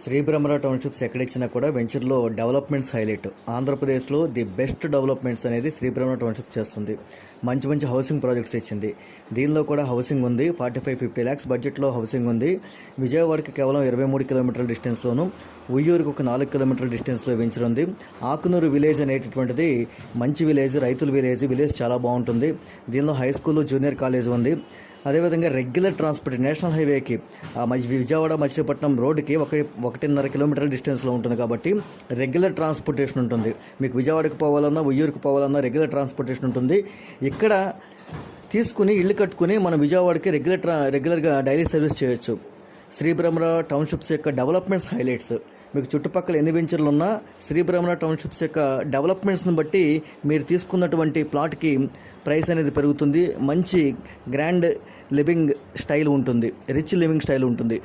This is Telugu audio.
శ్రీబ్రహ్మరా టౌన్షిప్స్ ఎక్కడిచ్చినా కూడా వెంచర్లో డెవలప్మెంట్స్ హైలైట్. ఆంధ్రప్రదేశ్లో ది బెస్ట్ డెవలప్మెంట్స్ అనేది శ్రీబ్రహ్మరా టౌన్షిప్ చేస్తుంది. మంచి మంచి హౌసింగ్ ప్రాజెక్ట్స్ ఇచ్చింది. దీనిలో కూడా హౌసింగ్ ఉంది. 45-50 lakhs బడ్జెట్లో హౌసింగ్ ఉంది. విజయవాడకి కేవలం 23 కిలోమీటర్ల డిస్టెన్స్లోను, ఉయ్యూరుకు ఒక 4 కిలోమీటర్ల డిస్టెన్స్లో వెంచర్ ఉంది. ఆకునూరు విలేజ్ అనేటటువంటిది మంచి విలేజ్, రైతుల విలేజ్ చాలా బాగుంటుంది. దీనిలో హై స్కూల్, జూనియర్ కాలేజ్ ఉంది. అదేవిధంగా రెగ్యులర్ ట్రాన్స్పోర్ట్ నేషనల్ హైవేకి విజయవాడ మచిలీపట్నం రోడ్డుకి 1.5 కిలోమీటర్ల డిస్టెన్స్లో ఉంటుంది కాబట్టి రెగ్యులర్ ట్రాన్స్పోర్టేషన్ ఉంటుంది. మీకు విజయవాడకి పోవాలన్నా, ఉయ్యూరుకి పోవాలన్నా రెగ్యులర్ ట్రాన్స్పోర్టేషన్ ఉంటుంది. ఇక్కడ తీసుకుని ఇల్లు కట్టుకుని మనం విజయవాడకి రెగ్యులర్గా డైలీ సర్వీస్ చేయొచ్చు. శ్రీబ్రహ్మరా టౌన్షిప్స్ యొక్క డెవలప్మెంట్స్ హైలైట్స్. మీకు చుట్టుపక్కల ఎన్ని వెంచర్లు ఉన్నా శ్రీబ్రహ్మరా టౌన్షిప్స్ యొక్క డెవలప్మెంట్స్ని బట్టి మీరు తీసుకున్నటువంటి ప్లాట్కి ప్రైస్ అనేది పెరుగుతుంది. మంచి గ్రాండ్ లివింగ్ స్టైల్ ఉంటుంది, రిచ్ లివింగ్ స్టైల్ ఉంటుంది.